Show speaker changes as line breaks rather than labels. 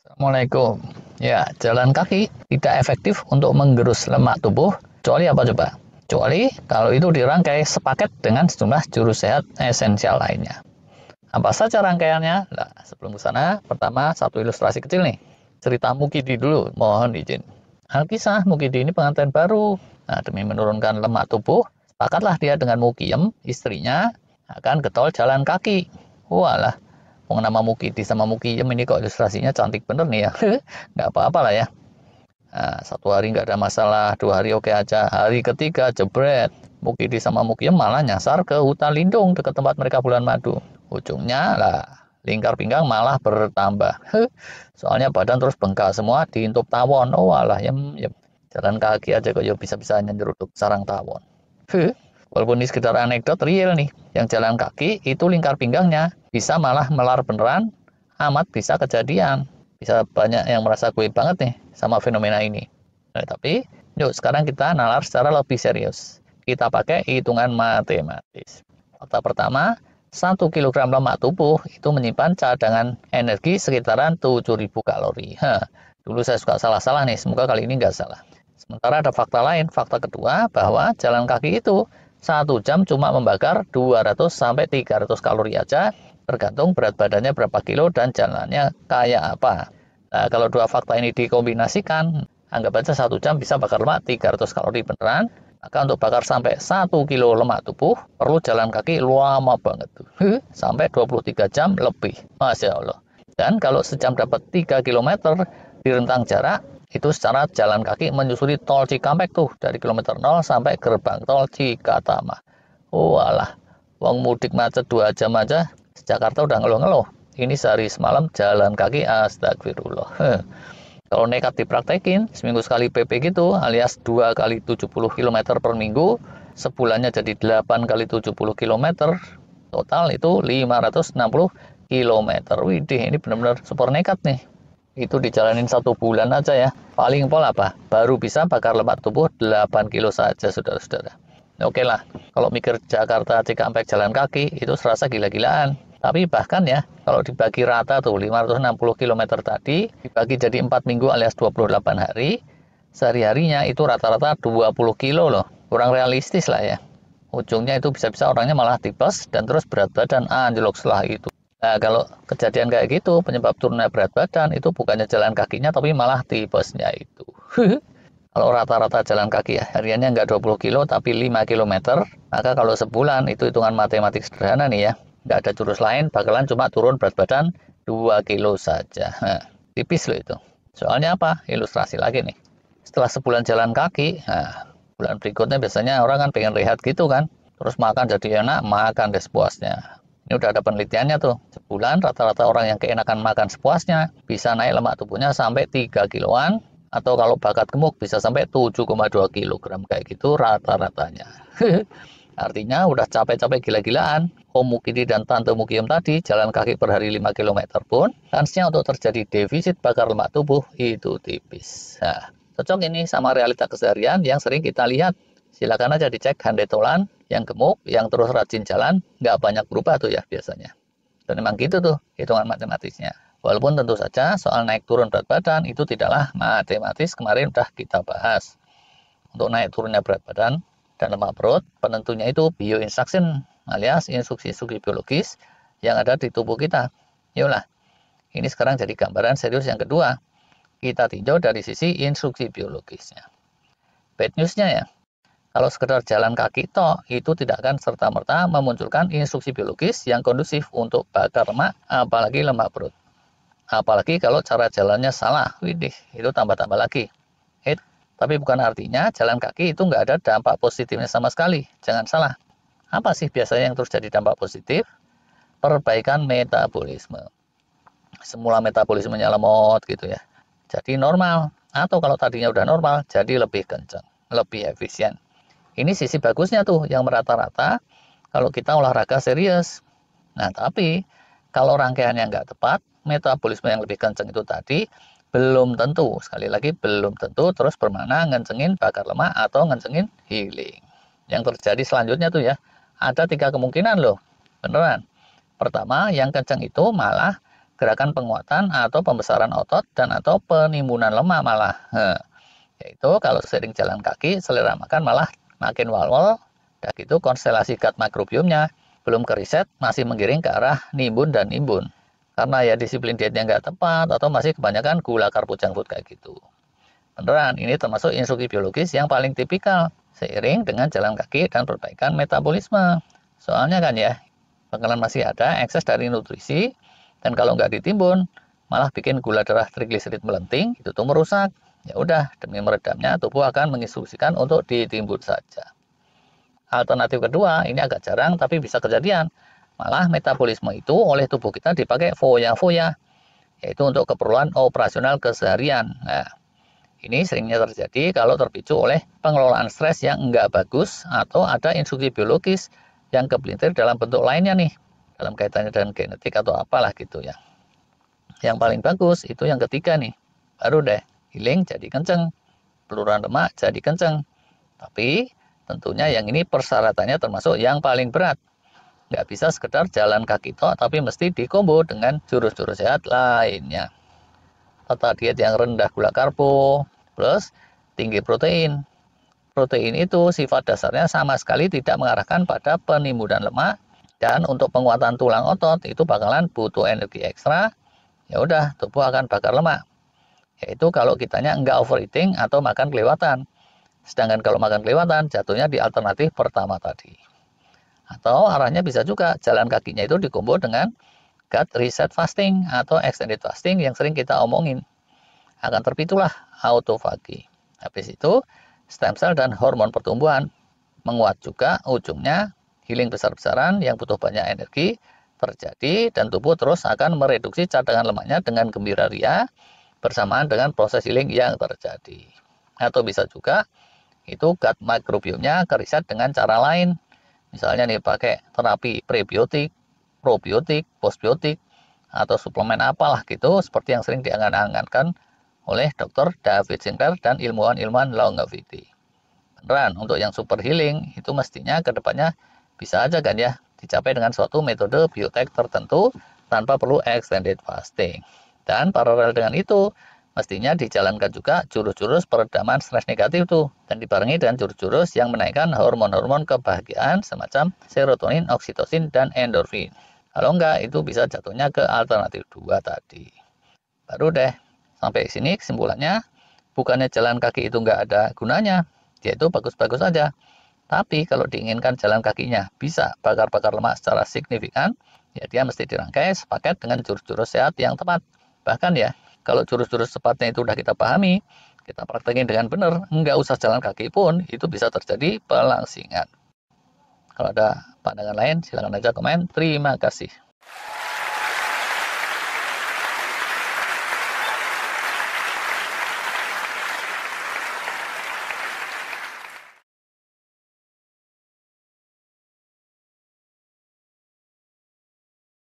Assalamualaikum. Ya, jalan kaki tidak efektif untuk menggerus lemak tubuh, kecuali apa coba? Kecuali kalau itu dirangkai sepaket dengan sejumlah juru sehat esensial lainnya. Apa saja rangkaiannya? Nah, sebelum ke sana, pertama satu ilustrasi kecil nih. Cerita Mukidi dulu, mohon izin. Alkisah Mukidi ini pengantin baru. Nah, demi menurunkan lemak tubuh, sepakatlah dia dengan Mukiyem, istrinya, akan ke tol jalan kaki. Walah, nama Mukidi sama Mukiyem ini kok ilustrasinya cantik bener nih ya. Nggak apa-apa lah ya. Nah, satu hari nggak ada masalah, 2 hari oke aja. Hari ketiga jebret. Mukidi sama Mukiyem malah nyasar ke hutan lindung dekat tempat mereka bulan madu. Ujungnya lah lingkar pinggang malah bertambah. Soalnya badan terus bengkak semua diintup tawon. Oh alah, yem. Jalan kaki aja kok ya bisa-bisanya nyeruduk sarang tawon. Walaupun ini sekedar anekdot, real nih. Yang jalan kaki itu lingkar pinggangnya bisa malah melar beneran, amat bisa kejadian. Bisa banyak yang merasa gue banget nih sama fenomena ini. Nah, tapi yuk sekarang kita nalar secara lebih serius. Kita pakai hitungan matematis. Fakta pertama, 1 kilogram lemak tubuh itu menyimpan cadangan energi sekitaran 7.000 kalori. Dulu saya suka salah-salah nih, semoga kali ini nggak salah. Sementara ada fakta lain, fakta kedua bahwa jalan kaki itu 1 jam cuma membakar 200 sampai 300 kalori aja, tergantung berat badannya berapa kilo dan jalannya kayak apa. Nah, kalau dua fakta ini dikombinasikan, anggap aja 1 jam bisa bakar lemak 300 kalori beneran, maka untuk bakar sampai 1 kilo lemak tubuh, perlu jalan kaki lama banget tuh. Sampai 23 jam lebih. Masya Allah. Dan kalau sejam dapat 3 kilometer di rentang jarak, itu secara jalan kaki menyusuri tol Cikampek tuh dari kilometer 0 sampai gerbang tol Cikatama. Walah, wong mudik macet 2 jam aja, Jakarta udah ngeluh-ngeluh. Ini sehari semalam jalan kaki, astagfirullah. Kalau nekat dipraktekin, seminggu sekali PP gitu, alias 2 kali 70 km per minggu, sebulannya jadi 8 kali 70 km, total itu 560 km. Widih, ini benar-benar super nekat nih. Itu dijalanin 1 bulan aja ya. Paling pol apa? Baru bisa bakar lemak tubuh 8 kilo saja, saudara-saudara. Oke lah, kalau mikir Jakarta Cikampek jalan kaki, itu serasa gila-gilaan. Tapi bahkan ya, kalau dibagi rata tuh 560 km tadi, dibagi jadi 4 minggu alias 28 hari, sehari-harinya itu rata-rata 20 kilo loh. Kurang realistis lah ya. Ujungnya itu bisa-bisa orangnya malah tipes dan terus berat badan anjlok setelah itu. Nah, kalau kejadian kayak gitu, penyebab turunnya berat badan itu bukannya jalan kakinya, tapi malah tipesnya itu. Kalau rata-rata jalan kaki ya, hariannya nggak 20 kilo, tapi 5 kilometer, maka kalau sebulan itu hitungan matematik sederhana nih ya, nggak ada jurus lain, bakalan cuma turun berat badan 2 kilo saja. Nah, tipis loh itu. Soalnya apa? Ilustrasi lagi nih. Setelah sebulan jalan kaki, nah, bulan berikutnya biasanya orang kan pengen rehat gitu kan, terus makan jadi enak, makan deh sepuasnya. Ini udah ada penelitiannya tuh. Sebulan rata-rata orang yang keenakan makan sepuasnya bisa naik lemak tubuhnya sampai 3 kiloan, atau kalau bakat gemuk bisa sampai 7,2 kilogram kayak gitu rata-ratanya. Artinya udah capek-capek gila-gilaan, Om Mukidi dan Tante Mukiyem tadi jalan kaki per hari 5 kilometer pun, kansnya untuk terjadi defisit bakar lemak tubuh itu tipis. Nah, cocok ini sama realita keseharian yang sering kita lihat. Silakan aja dicek handai tolan, yang gemuk, yang terus rajin jalan, nggak banyak berubah tuh ya biasanya. Dan memang gitu tuh hitungan matematisnya. Walaupun tentu saja soal naik turun berat badan itu tidaklah matematis, kemarin udah kita bahas. Untuk naik turunnya berat badan dan lemak perut, penentunya itu bioinstruction alias instruksi-instruksi biologis yang ada di tubuh kita. Yolah, ini sekarang jadi gambaran serius yang kedua. Kita tinjau dari sisi instruksi biologisnya. Bad newsnya ya, kalau sekedar jalan kaki toh, itu tidak akan serta-merta memunculkan instruksi biologis yang kondusif untuk bakar lemak, apalagi lemak perut. Apalagi kalau cara jalannya salah, widih, itu tambah-tambah lagi. Tapi bukan artinya jalan kaki itu nggak ada dampak positifnya sama sekali. Jangan salah. Apa sih biasanya yang terus jadi dampak positif? Perbaikan metabolisme. Semula metabolismenya lemot gitu ya. Jadi normal. Atau kalau tadinya udah normal, jadi lebih kencang, lebih efisien. Ini sisi bagusnya tuh yang merata-rata kalau kita olahraga serius. Nah, tapi kalau rangkaiannya nggak tepat, metabolisme yang lebih kencang itu tadi belum tentu, sekali lagi belum tentu terus bermakna ngencengin bakar lemak atau ngencengin healing. Yang terjadi selanjutnya tuh ya, ada 3 kemungkinan loh, beneran. Pertama, yang kencang itu malah gerakan penguatan atau pembesaran otot dan atau penimbunan lemak malah. Yaitu kalau sering jalan kaki, selera makan malah makin walwal. Dan gitu konstelasi gut microbiome-nya belum keriset, masih menggiring ke arah nimbun dan imbun. Karena ya disiplin dietnya nggak tepat atau masih kebanyakan gula karbo junk food kayak gitu. Beneran, ini termasuk instruksi biologis yang paling tipikal seiring dengan jalan kaki dan perbaikan metabolisme. Soalnya kan ya, bakalan masih ada ekses dari nutrisi, dan kalau nggak ditimbun, malah bikin gula darah trigliserid melenting, itu tuh merusak. Ya udah, demi meredamnya, tubuh akan menginstruksikan untuk ditimbun saja. Alternatif kedua, ini agak jarang tapi bisa kejadian. Malah metabolisme itu oleh tubuh kita dipakai foya-foya, yaitu untuk keperluan operasional keseharian. Nah, ini seringnya terjadi kalau terpicu oleh pengelolaan stres yang enggak bagus atau ada instruksi biologis yang kepelintir dalam bentuk lainnya nih, dalam kaitannya dengan genetik atau apalah gitu ya. Yang paling bagus itu yang ketiga nih, baru deh healing jadi kenceng, peluruhan lemak jadi kenceng. Tapi tentunya yang ini persyaratannya termasuk yang paling berat. Nggak bisa sekedar jalan kaki tok, tapi mesti dikombo dengan jurus-jurus sehat lainnya. Tata diet yang rendah gula karbo, plus tinggi protein. Protein itu sifat dasarnya sama sekali tidak mengarahkan pada penimbunan lemak, dan untuk penguatan tulang otot itu bakalan butuh energi ekstra. Ya udah, tubuh akan bakar lemak. Yaitu kalau kitanya enggak overeating atau makan kelewatan. Sedangkan kalau makan kelewatan jatuhnya di alternatif pertama tadi. Atau arahnya bisa juga jalan kakinya itu dikombo dengan gut reset fasting atau extended fasting yang sering kita omongin. Akan terpiculah autofagi. Habis itu stem cell dan hormon pertumbuhan menguat juga, ujungnya healing besar-besaran yang butuh banyak energi terjadi, dan tubuh terus akan mereduksi cadangan lemaknya dengan gembira ria bersamaan dengan proses healing yang terjadi. Atau bisa juga itu gut microbiome-nya keriset dengan cara lain. Misalnya nih pakai terapi prebiotik, probiotik, postbiotik, atau suplemen apalah gitu, seperti yang sering diangan-angankan oleh Dr. David Sinclair dan ilmuwan-ilmuwan longevity. Beneran, untuk yang super healing, itu mestinya kedepannya bisa aja kan ya, dicapai dengan suatu metode biotek tertentu tanpa perlu extended fasting. Dan paralel dengan itu, mestinya dijalankan juga jurus-jurus peredaman stres negatif tuh, dan dibarengi dengan jurus-jurus yang menaikkan hormon-hormon kebahagiaan semacam serotonin, oksitosin, dan endorfin. Kalau enggak, itu bisa jatuhnya ke alternatif 2 tadi. Baru deh, sampai sini kesimpulannya, bukannya jalan kaki itu enggak ada gunanya, yaitu bagus-bagus saja. Tapi kalau diinginkan jalan kakinya bisa bakar-bakar lemak secara signifikan, ya dia mesti dirangkai sepaket dengan jurus-jurus sehat yang tepat. Bahkan ya, kalau jurus-jurus tepatnya itu udah kita pahami, kita praktekin dengan benar, nggak usah jalan kaki pun, itu bisa terjadi pelangsingan. Kalau ada pandangan lain, silakan aja komen. Terima kasih.